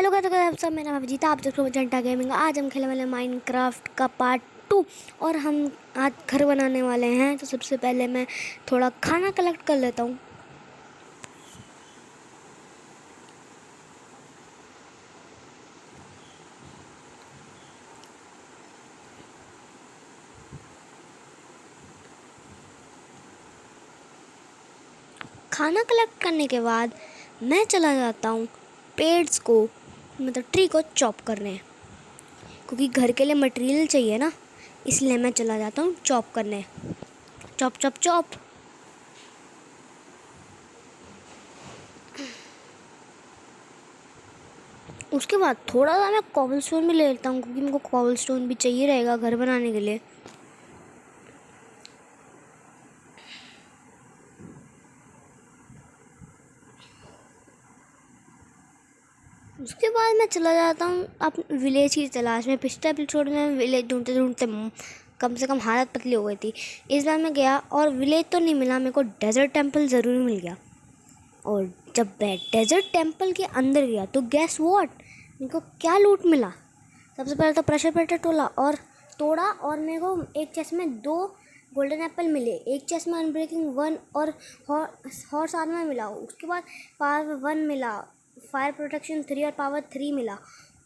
Hello guys, सब मेरा नाम है जीता, आप सबको जनता गेमिंग। आज हम खेलने वाले माइनक्राफ्ट का पार्ट 2 और हम आज घर बनाने वाले हैं। तो सबसे पहले मैं थोड़ा खाना कलेक्ट कर लेता हूँ। खाना कलेक्ट करने के बाद मैं चला जाता हूँ पेड़्स को, मतलब ट्री को चॉप करने, क्योंकि घर के लिए मटेरियल चाहिए ना, इसलिए मैं चला जाता हूँ चॉप करने। Chop chop chop. उसके बाद थोड़ा सा मैं कॉबलस्टोन भी ले लेता हूँ, क्योंकि मेरे को कॉबलस्टोन भी चाहिए रहेगा घर बनाने के लिए। उसके बाद मैं चला जाता हूँ अपने विलेज की तलाश में। पिछले एपिसोड में विलेज ढूंढते ढूंढते कम से कम हालत पतली हो गई थी। इस बार मैं गया और विलेज तो नहीं मिला, मेरे को डेजर्ट टेंपल ज़रूर मिल गया। और जब मैं डेजर्ट टेंपल के अंदर गया तो गैस व्हाट, मेरे को क्या लूट मिला। सबसे पहले तो प्रेशर पेटर तोड़ा और मेरे को एक चेस्ट में 2 गोल्डन एप्पल मिले, एक चेस्ट में अनब्रेकिंग 1 और हॉर्स आर्मर मिला। उसके बाद पावर 1 मिला, फायर प्रोटेक्शन 3 और पावर 3 मिला,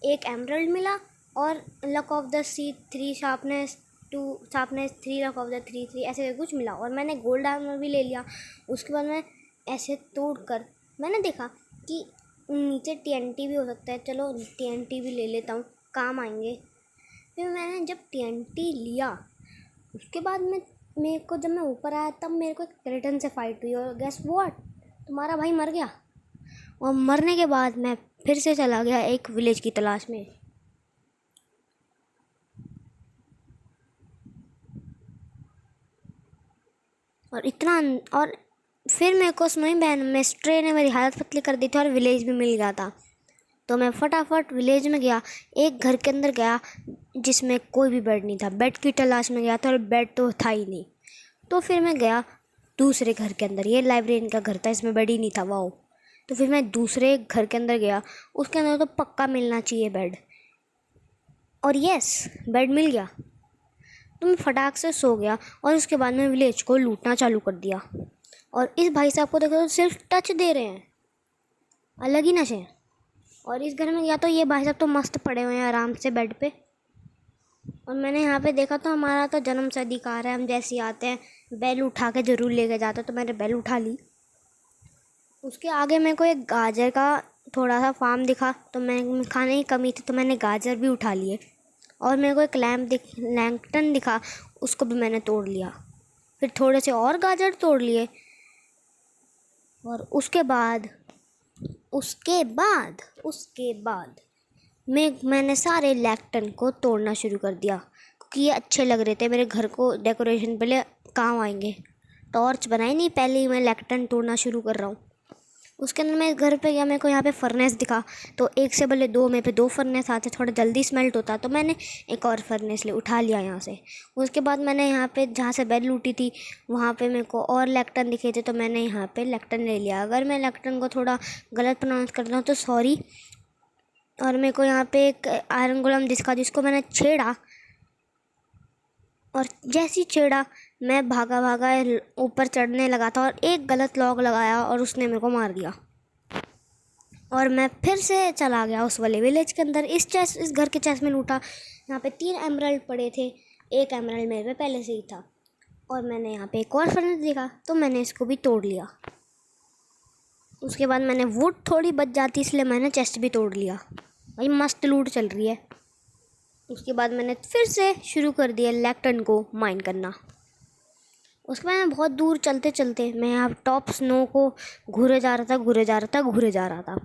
एक एमरल्ड मिला और luck of the sea 3, sharpness 2, sharpness 3, luck of the 3 ऐसे कुछ मिला। और मैंने गोल्ड आर्मर भी ले लिया। उसके बाद मैं ऐसे तोड़कर मैंने देखा कि नीचे TNT भी हो सकता है, चलो TNT भी ले लेता हूँ, काम आएंगे। फिर मैंने जब TNT लिया, उसके बाद मेरे को जब मैं ऊपर आया तब मेरे को एक स्केलेटन से फाइट हुई और गैस व्हाट, तुम्हारा भाई मर गया। और मरने के बाद मैं फिर से चला गया एक विलेज की तलाश में। और फिर मेरे को स्नोई बैन में स्ट्रे ने मेरी हालत पतली कर दी थी और विलेज भी मिल गया था। तो मैं फटाफट विलेज में गया, एक घर के अंदर गया जिसमें कोई भी बेड नहीं था। बेड की तलाश में गया था और बेड तो था ही नहीं। तो फिर मैं गया दूसरे घर के अंदर, ये लाइब्रेरियन का घर था, इसमें बेड ही नहीं था। वाओ। तो फिर मैं दूसरे घर के अंदर गया, उसके अंदर तो पक्का मिलना चाहिए बेड, और यस बेड मिल गया। तो मैं फटाक से सो गया और उसके बाद मैं विलेज को लूटना चालू कर दिया। और इस भाई साहब को देखो तो सिर्फ टच दे रहे हैं, अलग ही नशे हैं। और इस घर में गया तो ये भाई साहब तो मस्त पड़े हुए हैं आराम से बेड पे। और मैंने यहाँ पे देखा तो हमारा तो जन्म से अधिकार है, हम जैसे आते हैं बेल उठा के ज़रूर लेके जाते, तो मैंने बेल उठा ली। उसके आगे मेरे को एक गाजर का थोड़ा सा फार्म दिखा, तो मैं खाने की कमी थी तो मैंने गाजर भी उठा लिए। और मेरे को एक लैंटर्न दिखा, उसको भी मैंने तोड़ लिया। फिर थोड़े से और गाजर तोड़ लिए। और उसके बाद मैंने सारे लैंटर्न को तोड़ना शुरू कर दिया, क्योंकि ये अच्छे लग रहे थे, मेरे घर को डेकोरेशन पे लिए काम आएंगे। टॉर्च बनाई नहीं, पहले ही मैं लैंटर्न तोड़ना शुरू कर रहा हूँ। उसके अंदर मैं घर पे गया, मेरे को यहाँ पे फर्नेस दिखा, तो एक से बल्ले 2 में पे 2 फर्नेस आते, थोड़ा जल्दी स्मेल्ट होता, तो मैंने एक और फर्नेस उठा लिया यहाँ से। उसके बाद मैंने यहाँ पे जहाँ से बेल लूटी थी वहाँ पे मेरे को और लैंटर्न दिखे थे, तो मैंने यहाँ पे लैंटर्न ले लिया। अगर मैं लैंटर्न को थोड़ा गलत प्रोनाउंस करता हूँ तो सॉरी। और मेरे को यहाँ पे एक आयरन गोलम दिखा, जिसको मैंने छेड़ा, और जैसी छेड़ा मैं भागा ऊपर चढ़ने लगा था और एक गलत लॉक लगाया और उसने मेरे को मार दिया। और मैं फिर से चला गया उस वाले विलेज के अंदर। इस घर के चेस्ट में लूटा, यहाँ पे 3 एमरल्ड पड़े थे, एक एमरल्ड मेरे पे पहले से ही था। और मैंने यहाँ पे एक और फर्नेस देखा, तो मैंने इसको भी तोड़ लिया। उसके बाद मैंने वुड थोड़ी बच जाती, इसलिए मैंने चेस्ट भी तोड़ लिया। भाई मस्त लूट चल रही है। उसके बाद मैंने फिर से शुरू कर दिया लैंटर्न को माइन करना। उसके बाद मैं बहुत दूर चलते चलते मैं यहाँ टॉप स्नो को घूरे जा रहा था।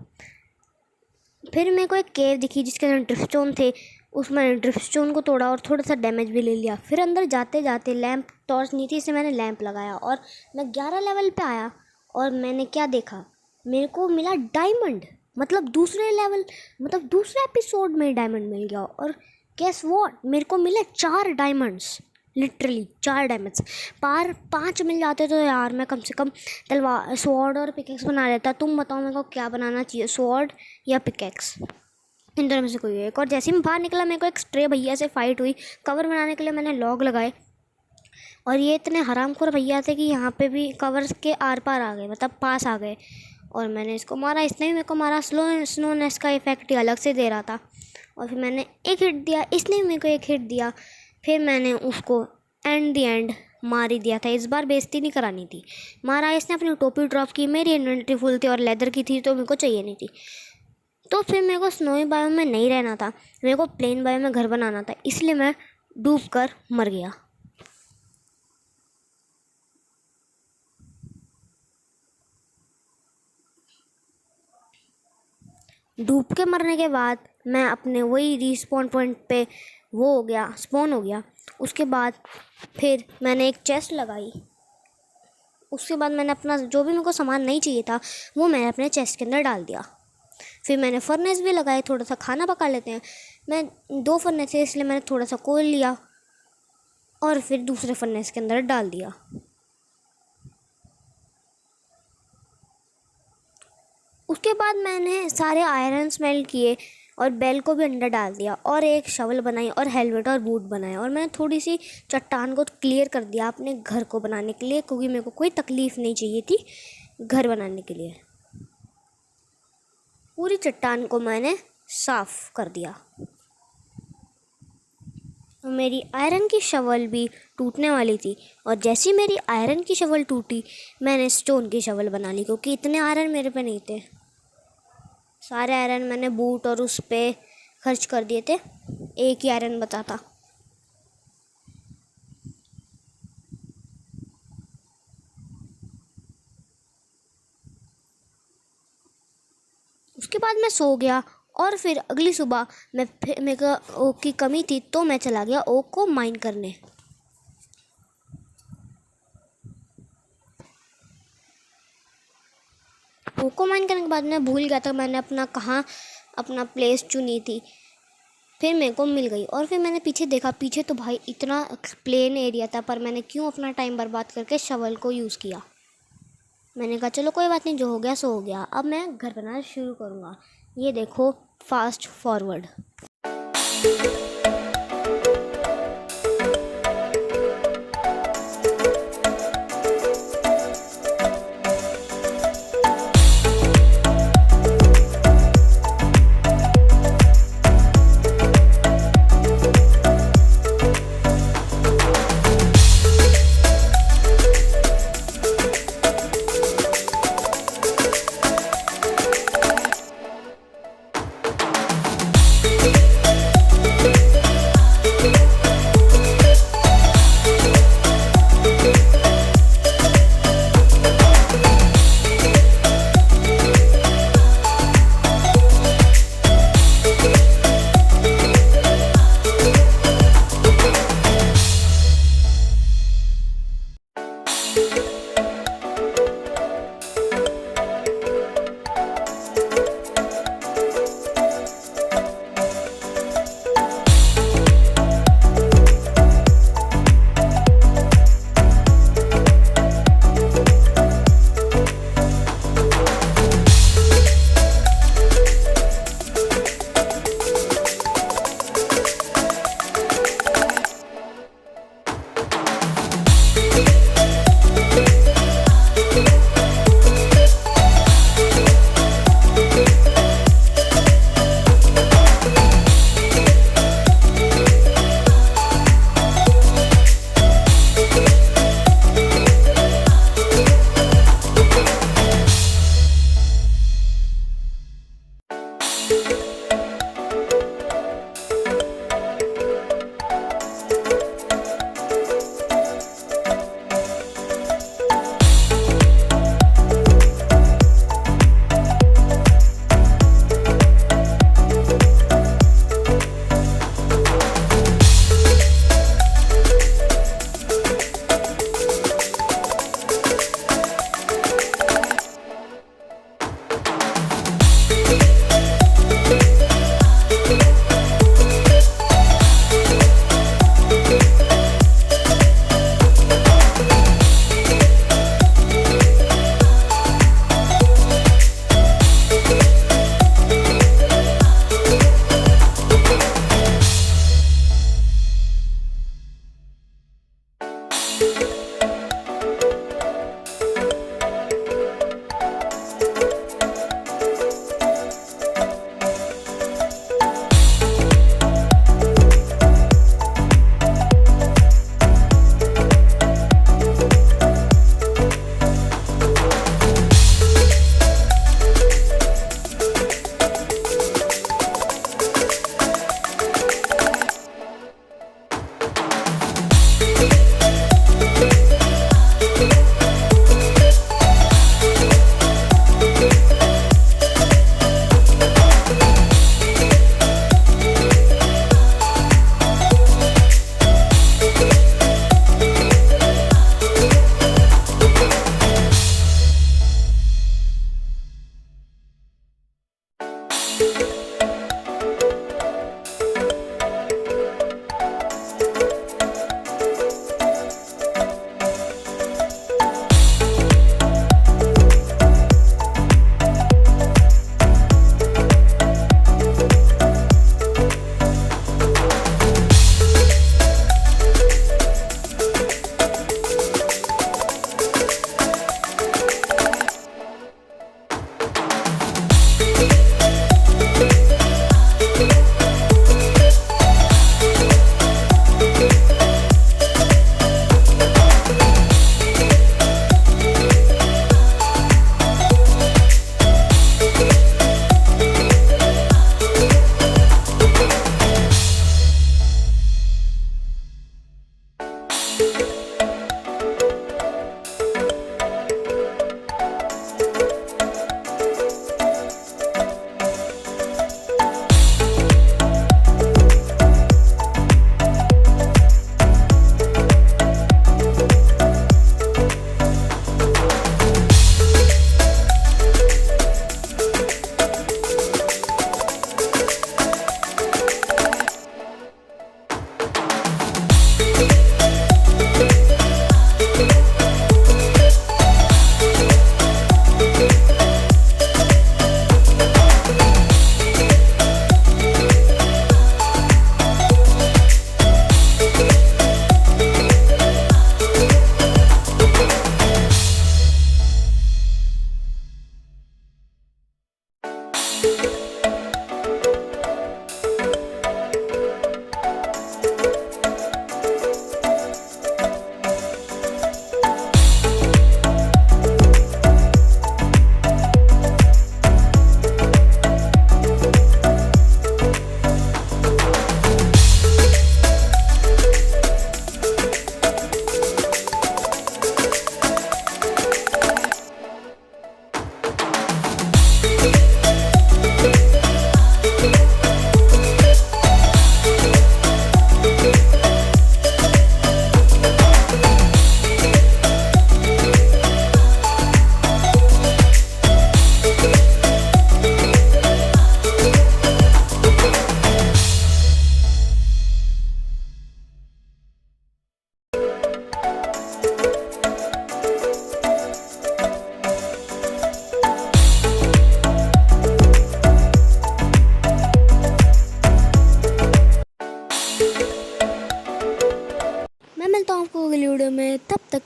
फिर मेरे को एक केव दिखी जिसके अंदर ड्रिफ्टस्टोन थे, उसमें ड्रिफ्टस्टोन को तोड़ा और थोड़ा सा डैमेज भी ले लिया। फिर अंदर जाते जाते लैंप टॉर्च नहीं थी, इससे मैंने लैंप लगाया और मैं 11 लेवल पे आया। और मैंने क्या देखा, मेरे को मिला डायमंड, मतलब दूसरे एपिसोड में डायमंड मिल गया। और गेस व्हाट, मेरे को मिले 4 डायमंड्स, लिटरली 4 डायमंड्स। 5 मिल जाते तो यार मैं कम से कम तलवार, स्वॉर्ड और पिकेक्स बना लेता। तुम बताओ मेरे को क्या बनाना चाहिए, स्वॉर्ड या पिकेक्स? इन दोनों में से कोई एक। और जैसे ही मैं बाहर निकला मेरे को एक स्ट्रे भैया से फाइट हुई। कवर बनाने के लिए मैंने लॉग लगाए और ये इतने हरामखोर भैया थे कि यहाँ पे भी कवर्स के आर पार आ गए, मतलब पास आ गए। और मैंने इसको मारा, इसने भी मेरे को मारा। स्लोनेस का इफेक्ट ही अलग से दे रहा था। और फिर मैंने एक हिट दिया, इसने भी मेरे को एक हिट दिया। फिर मैंने उसको एंड मार ही दिया था। इस बार बेइज्जती नहीं करानी थी। मारा, इसने अपनी टोपी ड्रॉप की, मेरी इन्वेंटरी फुल थी और लेदर की थी तो मेरे को चाहिए नहीं थी। तो फिर मेरे को स्नोई बायो में नहीं रहना था, मेरे को प्लेन बायो में घर बनाना था, इसलिए मैं डूब कर मर गया। डूब के मरने के बाद मैं अपने वही रिस्पॉन पॉइंट पे वो हो गया, स्पॉन हो गया। उसके बाद फिर मैंने एक चेस्ट लगाई। उसके बाद मैंने अपना जो भी मेरे को सामान नहीं चाहिए था वो मैंने अपने चेस्ट के अंदर डाल दिया। फिर मैंने फर्नेस भी लगाए, थोड़ा सा खाना पका लेते हैं। मैं 2 फर्नेस थे इसलिए मैंने थोड़ा सा कोल लिया और फिर दूसरे फर्नेस के अंदर डाल दिया। उसके बाद मैंने सारे आयरन स्मेल्ट किए और बेल को भी अंदर डाल दिया और एक शवल बनाई और हेलमेट और बूट बनाए। और मैंने थोड़ी सी चट्टान को क्लियर कर दिया अपने घर को बनाने के लिए, क्योंकि मेरे को कोई तकलीफ़ नहीं चाहिए थी घर बनाने के लिए। पूरी चट्टान को मैंने साफ़ कर दिया। मेरी आयरन की शवल भी टूटने वाली थी और जैसी मेरी आयरन की शवल टूटी मैंने स्टोन की शवल बना ली, क्योंकि इतने आयरन मेरे पे नहीं थे। सारे आयरन मैंने बूट और उस पे खर्च कर दिए थे, एक ही आयरन बचा था। उसके बाद मैं सो गया और फिर अगली सुबह मेरे को ओक की कमी थी तो मैं चला गया ओक को माइन करने। ओक को माइन करने के बाद मैं भूल गया था मैंने अपना प्लेस चुनी थी। फिर मेरे को मिल गई और फिर मैंने पीछे देखा, पीछे तो भाई इतना प्लेन एरिया था, पर मैंने क्यों अपना टाइम बर्बाद करके शवल को यूज़ किया। मैंने कहा चलो कोई बात नहीं, जो हो गया सो हो गया, अब मैं घर बनाना शुरू करूँगा। ये देखो, फास्ट फॉरवर्ड।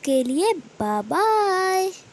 तक के लिए बाय बाय।